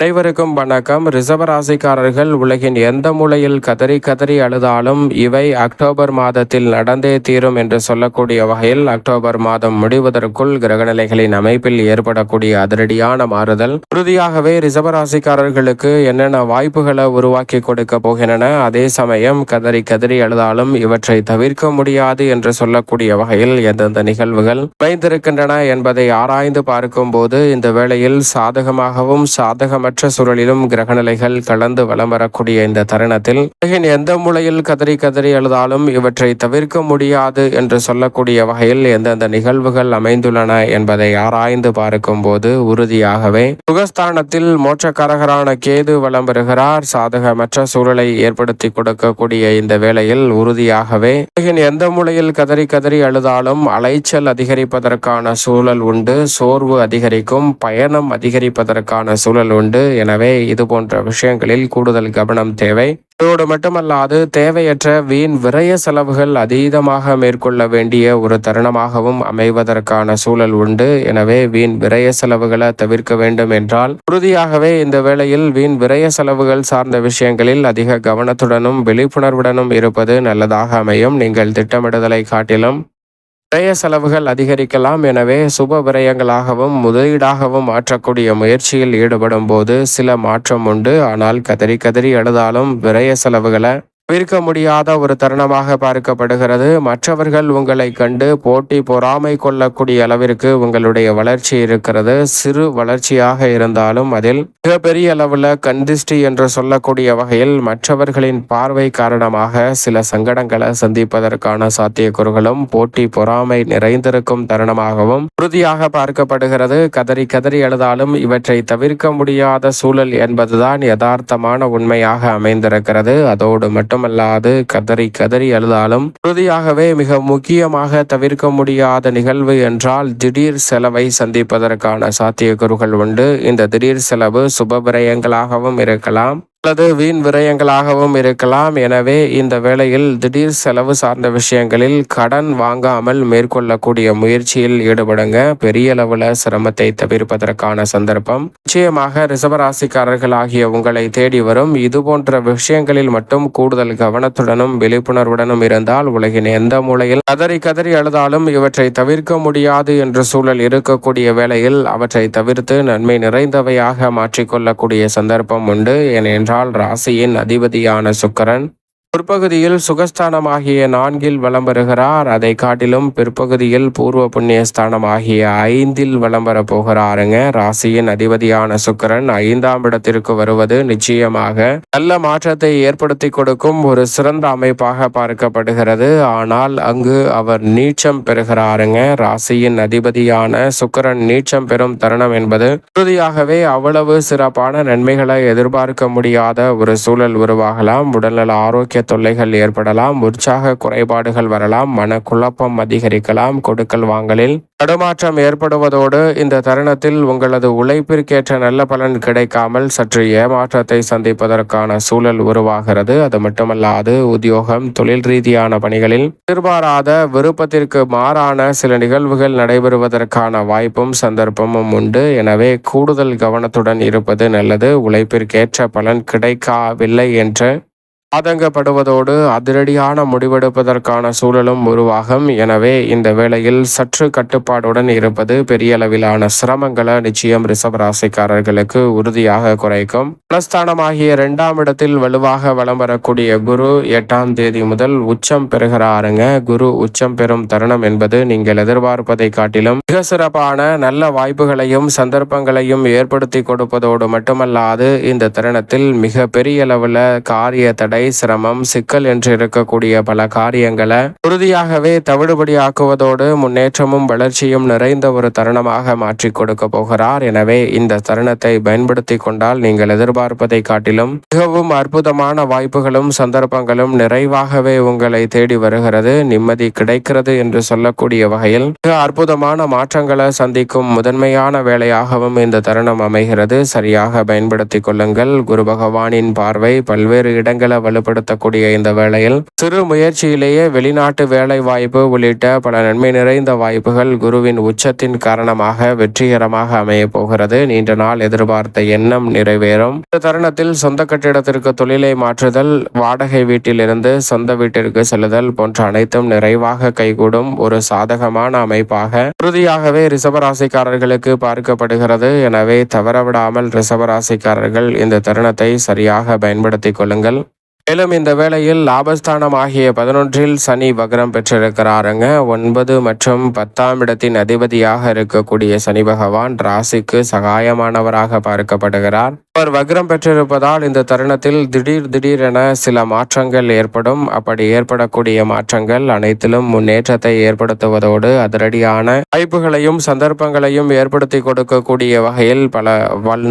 அனைவருக்கும் வணக்கம். ரிஷபராசிக்காரர்கள் உலகின் எந்த மூலையில் கதறி கதறி அழுதாலும் இவை அக்டோபர் மாதத்தில் நடந்தே தீரும் என்று சொல்லக்கூடிய வகையில் அக்டோபர் மாதம் முடிவதற்குள் கிரகநிலைகளின் அமைப்பில் ஏற்படக்கூடிய அதிரடியான மாறுதல் உறுதியாகவே ரிஷபராசிக்காரர்களுக்கு என்னென்ன வாய்ப்புகளை உருவாக்கி கொடுக்க போகின்றன. அதே சமயம் கதறி கதறி அழுதாலும் இவற்றை தவிர்க்க முடியாது என்று சொல்லக்கூடிய வகையில் எந்தெந்த நிகழ்வுகள் அமைந்திருக்கின்றன என்பதை ஆராய்ந்து பார்க்கும் போது இந்த வேளையில் சாதகமாகவும் சாதகமற்ற சூழலிலும் கிரகநிலைகள் கலந்து வலம் வரக்கூடிய இந்த தருணத்தில் உலகின் எந்த மூலையில் கதறி கதறி அழுதாலும் இவற்றை தவிர்க்க முடியாது என்று சொல்லக்கூடிய வகையில் எந்தெந்த நிகழ்வுகள் அமைந்துள்ளன என்பதை ஆராய்ந்து பார்க்கும் போது உறுதியாகவே சுகஸ்தானத்தில் மோட்சக்காரகரான கேது வலம் வருகிறார். சாதகமற்ற சூழலை ஏற்படுத்தி கொடுக்கக்கூடிய இந்த வேளையில் உறுதியாகவே உலகின் எந்த மூலையில் கதறி கதறி அழுதாலும் அலைச்சல் அதிகரிப்பதற்கான சூழல் உண்டு, சோர்வு அதிகரிக்கும், பயணம் அதிகரிப்பதற்கான சூழல் உண்டு. எனவே இது போன்ற விஷயங்களில் கூடுதல் கவனம் தேவை. இதோடு மட்டுமல்லாது தேவையற்ற வீண் விரய செலவுகள் அதீதமாக மேற்கொள்ள வேண்டிய ஒரு தருணமாகவும் அமைவதற்கான சூழல் உண்டு. எனவே வீண் விரய செலவுகளை தவிர்க்க வேண்டும் என்றால் உறுதியாகவே இந்த வேளையில் வீண் விரய செலவுகள் சார்ந்த விஷயங்களில் அதிக கவனத்துடனும் விழிப்புணர்வுடனும் இருப்பது நல்லதாக அமையும். நீங்கள் திட்டமிடுதலை காட்டிலும் விரய செலவுகள் அதிகரிக்கலாம். எனவே சுப விரயங்களாகவும் முதலீடாகவும் மாற்றக்கூடிய முயற்சியில் ஈடுபடும் போது சில மாற்றம் உண்டு. ஆனால் கதறி கதறி அழுதாலும் விரய செலவுகளை தவிர்க்க முடியாத ஒரு தருணமாக பார்க்கப்படுகிறது. மற்றவர்கள் உங்களை கண்டு போட்டி பொறாமை கொள்ளக்கூடிய அளவிற்கு உங்களுடைய வளர்ச்சி இருக்கிறது. சிறு வளர்ச்சியாக இருந்தாலும் அதில் மிகப்பெரிய அளவில் கந்திஷ்டி என்று சொல்லக்கூடிய வகையில் மற்றவர்களின் பார்வை காரணமாக சில சங்கடங்களை சந்திப்பதற்கான சாத்தியக்கூறுகளும் போட்டி பொறாமை நிறைந்திருக்கும் தருணமாகவும் உறுதியாக பார்க்கப்படுகிறது. கதறி கதறி அழுதாலும் இவற்றை தவிர்க்க முடியாத சூழல் என்பதுதான் யதார்த்தமான உண்மையாக அமைந்திருக்கிறது. அதோடு மட்டுமல்லாது கதறி கதறி அழுதாலும் உறுதியாகவே மிக முக்கியமாக தவிர்க்க முடியாத நிகழ்வு என்றால் திடீர் செலவை சந்திப்பதற்கான சாத்தியக்கூறுகள் உண்டு. இந்த திடீர் செலவு சுப விரயங்களாகவும் இருக்கலாம் அல்லது வீண் விரயங்களாகவும் இருக்கலாம். எனவே இந்த வேளையில் திடீர் செலவு சார்ந்த விஷயங்களில் கடன் வாங்காமல் மேற்கொள்ளக்கூடிய முயற்சியில் ஈடுபடுங்க. பெரிய அளவில் சிரமத்தை தவிர்ப்பதற்கான சந்தர்ப்பம் நிச்சயமாக ரிஷபராசிக்காரர்கள் ஆகிய உங்களை தேடி வரும். இது போன்ற விஷயங்களில் மட்டும் கூடுதல் கவனத்துடனும் விழிப்புணர்வுடனும் இருந்தால் உலகின் எந்த மூலையில் கதறி கதறி அழுதாலும் இவற்றை தவிர்க்க முடியாது என்ற சூழல் இருக்கக்கூடிய வேளையில் அவற்றை தவிர்த்து நன்மை நிறைந்தவையாக மாற்றிக்கொள்ளக்கூடிய சந்தர்ப்பம் உண்டு. ஏனென்றால் ராசியின் அதிபதியான சுக்கிரன் பிற்பகுதியில் சுகஸ்தானமாகிய 4 வலம் வருகிறார். அதை காட்டிலும் பிற்பகுதியில் பூர்வ புண்ணிய ஸ்தானம் ஆகிய 5 வலம் வர போகிறாருங்க. ராசியின் அதிபதியான சுக்கிரன் 5ஆம் இடத்திற்கு வருவது நிச்சயமாக நல்ல மாற்றத்தை ஏற்படுத்தி கொடுக்கும் ஒரு சிறந்த அமைப்பாக பார்க்கப்படுகிறது. ஆனால் அங்கு அவர் நீச்சம் பெறுகிறாருங்க. ராசியின் அதிபதியான சுக்கிரன் நீச்சம் பெறும் தருணம் என்பது உறுதியாகவே அவ்வளவு சிறப்பான நன்மைகளை எதிர்பார்க்க முடியாத ஒரு சூழல் உருவாகலாம். உடல்நல ஆரோக்கிய தொல்லைகள் ஏற்படலாம், உற்சாக குறைபாடுகள் வரலாம், மனக்குழப்பம் அதிகரிக்கலாம், கொடுக்கல் வாங்கலில் தடுமாற்றம் ஏற்படுவதோடு இந்த தருணத்தில் உங்களது உழைப்பிற்கேற்ற நல்ல பலன் கிடைக்காமல் சற்று ஏமாற்றத்தை சந்திப்பதற்கான சூழல் உருவாகிறது. அது மட்டுமல்லாது உத்தியோகம், தொழில் ரீதியான பணிகளில் எதிர்பாராத விருப்பத்திற்கு மாறான சில நிகழ்வுகள் நடைபெறுவதற்கான வாய்ப்பும் சந்தர்ப்பமும் உண்டு. எனவே கூடுதல் கவனத்துடன் இருப்பது நல்லது. உழைப்பிற்கேற்ற பலன் கிடைக்கவில்லை என்று ஆதங்கப்படுவதோடு அதிரடியான முடிவெடுப்பதற்கான சூழலும் உருவாகும். எனவே இந்த வேளையில் சற்று கட்டுப்பாடுடன் இருப்பது பெரிய அளவிலான சிரமங்களை நிச்சயம் ரிஷபராசிக்காரர்களுக்கு உறுதியாக குறைக்கும். மனஸ்தானமாகிய 2ஆம் இடத்தில் வலுவாக வலம் வரக்கூடிய குரு 8ஆம் தேதி முதல் உச்சம் பெறுகிறாருங்க. குரு உச்சம் பெறும் தருணம் என்பது நீங்கள் எதிர்பார்ப்பதை காட்டிலும் மிக சிறப்பான நல்ல வாய்ப்புகளையும் சந்தர்ப்பங்களையும் ஏற்படுத்தி கொடுப்பதோடு மட்டுமல்லாது இந்த தருணத்தில் மிக பெரிய அளவில் காரிய தடை, சிரமம், சிக்கல் என்று இருக்கக்கூடிய பல காரியங்களை உறுதியாகவே தவிடுபடியாக்குவதோடு முன்னேற்றமும் வளர்ச்சியும் நிறைந்த ஒரு தருணமாக மாற்றி கொடுக்க போகிறார். எனவே இந்த தருணத்தை பயன்படுத்தி கொண்டால் நீங்கள் எதிர்பார்ப்பதை காட்டிலும் மிகவும் அற்புதமான வாய்ப்புகளும் சந்தர்ப்பங்களும் நிறைவாகவே உங்களை தேடி வருகிறது. நிம்மதி கிடைக்கிறது என்று சொல்லக்கூடிய வகையில் மிக அற்புதமான மாற்றங்களை சந்திக்கும் முதன்மையான வேலையாகவும் இந்த தருணம் அமைகிறது. சரியாக பயன்படுத்திக் கொள்ளுங்கள். குரு பகவானின் பார்வை பல்வேறு இடங்களை வலுப்படுத்தக்கூடிய இந்த வேளையில் சிறு முயற்சியிலேயே வெளிநாட்டு வேலை வாய்ப்பு உள்ளிட்ட பல நன்மை நிறைந்த வாய்ப்புகள் குருவின் உச்சத்தின் காரணமாக வெற்றிகரமாக அமைய போகிறது. நீண்ட நாள் எதிர்பார்த்த எண்ணம் நிறைவேறும். இந்த தருணத்தில் சொந்த கட்டிடத்திற்கு தொழிலை மாற்றுதல், வாடகை வீட்டிலிருந்து சொந்த வீட்டிற்கு செல்லுதல் போன்ற அனைத்தும் நிறைவாக கைகூடும் ஒரு சாதகமான அமைப்பாக உறுதியாகவே ரிஷபராசிக்காரர்களுக்கு பார்க்கப்படுகிறது. எனவே தவறவிடாமல் ரிஷபராசிக்காரர்கள் இந்த தருணத்தை சரியாக பயன்படுத்திக் கொள்ளுங்கள். மேலும் இந்த வேளையில் லாபஸ்தானம் ஆகிய 11 சனி வக்ரம் பெற்றிருக்கிறாருங்க. 9 மற்றும் 10ஆம் இடத்தின் அதிபதியாக இருக்கக்கூடிய சனி பகவான் ராசிக்கு சகாயமானவராக பார்க்கப்படுகிறார். அவர் வக்ரம் பெற்றிருப்பதால் இந்த தருணத்தில் திடீரென சில மாற்றங்கள் ஏற்படும். அப்படி ஏற்படக்கூடிய மாற்றங்கள் அனைத்திலும் முன்னேற்றத்தை ஏற்படுத்துவதோடு அதிரடியான வாய்ப்புகளையும் சந்தர்ப்பங்களையும் ஏற்படுத்தி கொடுக்கக்கூடிய வகையில் பல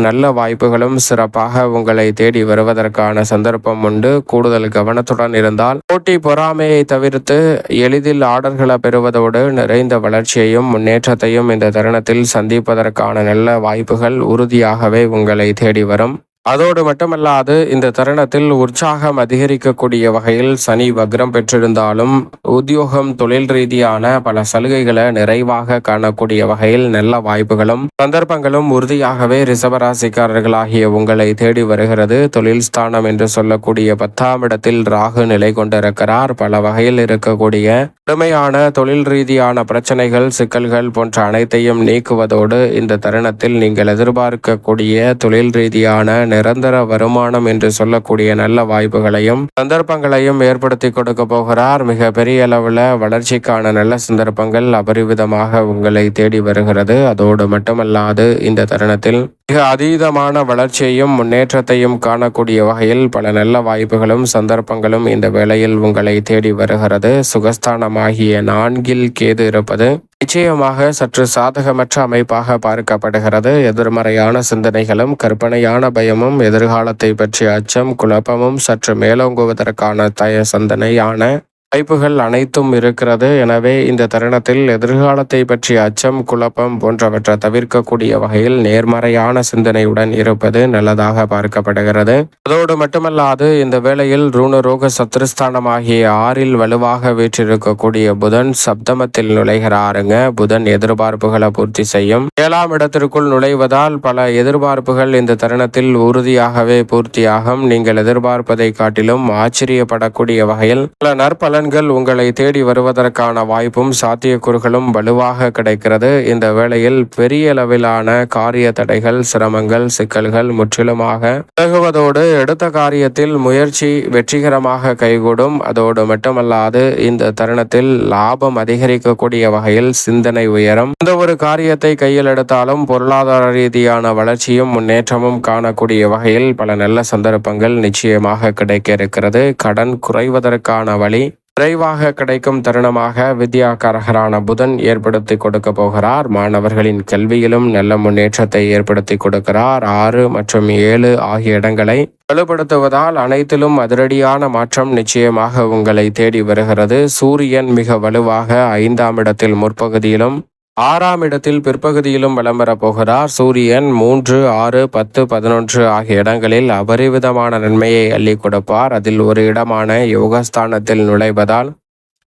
நல்ல வாய்ப்புகளும் சிறப்பாக உங்களை தேடி வருவதற்கான சந்தர்ப்பம் உண்டு. கூடுதல் கவனத்துடன் இருந்தால் போட்டி பொறாமையை தவிர்த்து எளிதில் ஆர்டர்களை பெறுவதோடு நிறைந்த வளர்ச்சியையும் முன்னேற்றத்தையும் இந்த தருணத்தில் சந்திப்பதற்கான நல்ல வாய்ப்புகள் உறுதியாகவே உங்களை தேடி வரும். அதோடு மட்டுமல்லாது இந்த தருணத்தில் உற்சாகம் அதிகரிக்கக்கூடிய வகையில் சனி வக்ரம் பெற்றிருந்தாலும் உத்தியோகம் தொழில் ரீதியான பல சலுகைகளை நிறைவாக காணக்கூடிய வகையில் நல்ல வாய்ப்புகளும் சந்தர்ப்பங்களும் உறுதியாகவே ரிஷபராசிக்காரர்களாகிய உங்களை தேடி வருகிறது. தொழில் ஸ்தானம் என்று சொல்லக்கூடிய 10ஆம் இடத்தில் ராகு நிலை கொண்டிருக்கிறார். பல வகையில் இருக்கக்கூடிய கடுமையான தொழில் ரீதியான பிரச்சனைகள் சிக்கல்கள் போன்ற அனைத்தையும் நீக்குவதோடு இந்த தருணத்தில் நீங்கள் எதிர்பார்க்கக்கூடிய தொழில் ரீதியான நிரந்தர வருமானம் என்று சொல்லக்கூடிய நல்ல வாய்ப்புகளையும் சந்தர்ப்பங்களையும் ஏற்படுத்தி கொடுக்க போகிறார். மிக பெரிய அளவில் வளர்ச்சிக்கான நல்ல சந்தர்ப்பங்கள் அபரிவிதமாக உங்களை தேடி வருகிறது. அதோடு மட்டுமல்லாது இந்த தருணத்தில் மிக அதீதமான வளர்ச்சியையும் முன்னேற்றத்தையும் காணக்கூடிய வகையில் பல நல்ல வாய்ப்புகளும் சந்தர்ப்பங்களும் இந்த வேளையில் உங்களை தேடி வருகிறது. சுகஸ்தானமாகிய 4 கேது இருப்பது நிச்சயமாக சற்று சாதகமற்ற அமைப்பாக பார்க்கப்படுகிறது. எதிர்மறையான சிந்தனைகளும் கற்பனையான பயமும் எதிர்காலத்தை பற்றிய அச்சம் குழப்பமும் சற்று மேலோங்குவதற்கான சிந்தனையான வாய்ப்புகள் அனைத்தும் இருக்கிறது. எனவே இந்த தருணத்தில் எதிர்காலத்தை பற்றிய அச்சம் குழப்பம் போன்றவற்றை தவிர்க்கக்கூடிய வகையில் நேர்மறையான சிந்தனையுடன் இருப்பது நல்லதாக பார்க்கப்படுகிறது. அதோடு மட்டுமல்லாது இந்த வேளையில் ரூணரோக சத்ருஸ்தானமாகிய 6 வலுவாக வீற்றிருக்கக்கூடிய புதன் சப்தமத்தில் நுழைகிறாருங்க. புதன் எதிர்பார்ப்புகளை பூர்த்தி செய்யும். 7ஆம் இடத்திற்குள் நுழைவதால் பல எதிர்பார்ப்புகள் இந்த தருணத்தில் உறுதியாகவே பூர்த்தியாகும். நீங்கள் எதிர்பார்ப்பதை காட்டிலும் ஆச்சரியப்படக்கூடிய வகையில் பல நற்பல உங்களை தேடி வருவதற்கான வாய்ப்பும் சாத்தியக்கூறுகளும் வலுவாக கிடைக்கிறது. இந்த வேளையில் பெரிய அளவிலான காரிய தடைகள் சிரமங்கள் சிக்கல்கள் முற்றிலுமாக விலகுவதோடு எடுத்த காரியத்தில் முயற்சி வெற்றிகரமாக கைகூடும். அதோடு மட்டுமல்லாது இந்த தருணத்தில் லாபம் அதிகரிக்கக்கூடிய வகையில் சிந்தனை உயரும். எந்த ஒரு காரியத்தை கையில் எடுத்தாலும் பொருளாதார ரீதியான வளர்ச்சியும் முன்னேற்றமும் காணக்கூடிய வகையில் பல நல்ல சந்தர்ப்பங்கள் நிச்சயமாக கிடைக்க இருக்கிறது. கடன் குறைவதற்கான வழி விரைவாக கிடைக்கும் தருணமாக வித்யாகாரகரான புதன் ஏற்படுத்தி கொடுக்க போகிறார். மாணவர்களின் கல்வியிலும் நல்ல முன்னேற்றத்தை ஏற்படுத்தி கொடுக்கிறார். 6 மற்றும் 7 ஆகிய இடங்களை வலுப்படுத்துவதால் அனைத்திலும் அதிரடியான மாற்றம் நிச்சயமாக உங்களை தேடி வருகிறது. சூரியன் மிக வலுவாக 5ஆம் இடத்தில் முற்பகுதியிலும் 6ஆம் இடத்தில் பிற்பகுதியிலும் வலம் பெறப் போகிறார். சூரியன் 3, 6, 10, 11 ஆகிய இடங்களில் அபரிவிதமான நன்மையை அள்ளி கொடுப்பார். அதில் ஒரு இடமான யோகஸ்தானத்தில் நுழைவதால்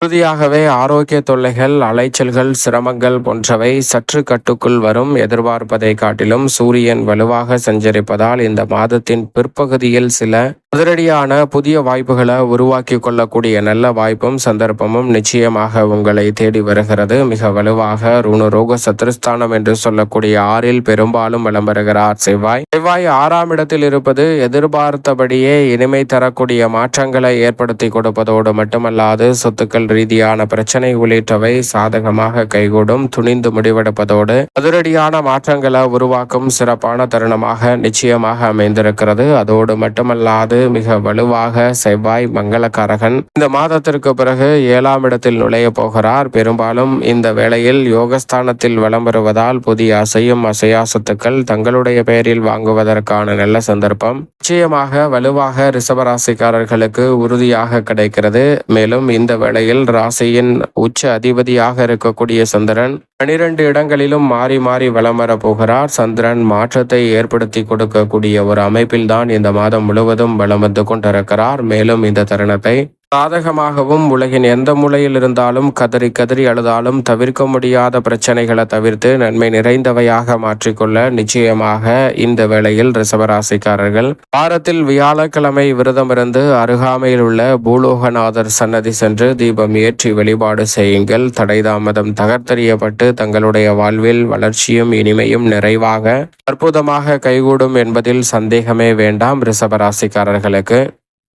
உறுதியாகவே ஆரோக்கிய தொல்லைகள் அலைச்சல்கள் சிரமங்கள் போன்றவை சற்று கட்டுக்குள் வரும். எதிர்பார்ப்பதை காட்டிலும் சூரியன் வலுவாக சஞ்சரிப்பதால் இந்த மாதத்தின் பிற்பகுதியில் சில அதிரடியான புதிய வாய்ப்புகளை உருவாக்கி கொள்ளக்கூடிய நல்ல வாய்ப்பும் சந்தர்ப்பமும் நிச்சயமாக உங்களை தேடி வருகிறது. மிக வலுவாக ருணரோக சத்ருஸ்தானம் என்று சொல்லக்கூடிய 6 பெரும்பாலும் விளம்பருகிறார் செவ்வாய். 6ஆம் இடத்தில் இருப்பது எதிர்பார்த்தபடியே இனிமை தரக்கூடிய மாற்றங்களை ஏற்படுத்தி கொடுப்பதோடு மட்டுமல்லாது சொத்துக்கள் ரீதியான பிரச்சனை உள்ளிட்டவை சாதகமாக கைகூடும். துணிந்து முடிவெடுப்பதோடு அதிரடியான மாற்றங்களை உருவாக்கும் சிறப்பான தருணமாக நிச்சயமாக அமைந்திருக்கிறது. அதோடு மட்டுமல்லாது மிக வலுவாக செவ்வாய் மங்களகாரகன் இந்த மாதத்திற்கு பிறகு 7ஆம் இடத்தில் நுழைய போகிறார். பெரும்பாலும் இந்த வேளையில் யோகஸ்தானத்தில் வலம் வருவதால் புதிய அசையும் அசையா சொத்துக்கள் தங்களுடைய பெயரில் வாங்குவதற்கான நல்ல சந்தர்ப்பம் நிச்சயமாக வலுவாக ரிஷபராசிக்காரர்களுக்கு உறுதியாக கிடைக்கிறது. மேலும் இந்த வேளையில் வேளையில் ராசியின் உச்ச அதிபதியாக இருக்கக்கூடிய சந்திரன் 12 இடங்களிலும் மாறி மாறி வலம் வர போகிறார். சந்திரன் மாற்றத்தை ஏற்படுத்தி கொடுக்கக்கூடிய ஒரு அமைப்பில் தான் இந்த மாதம் முழுவதும் வலம் வந்து கொண்டிருக்கிறார். மேலும் இந்த தருணத்தை சாதகமாகவும் உலகின் எந்த மூலையில் இருந்தாலும் கதறி கதறி அழுதாலும் தவிர்க்க முடியாத பிரச்சனைகளை தவிர்த்து நன்மை நிறைந்தவையாக மாற்றிக்கொள்ள நிச்சயமாக இந்த வேளையில் ரிஷபராசிக்காரர்கள் வாரத்தில் வியாழக்கிழமை விரதமிருந்து அருகாமையில் உள்ள பூலோகநாதர் சன்னதி சென்று தீபம் ஏற்றி வழிபாடு செய்யுங்கள். தடை தாமதம் தகர்த்தெறியப்பட்டு தங்களுடைய வாழ்வில் வளர்ச்சியும் இனிமையும் நிறைவாக அற்புதமாக கைகூடும் என்பதில் சந்தேகமே வேண்டாம். ரிஷபராசிக்காரர்களுக்கு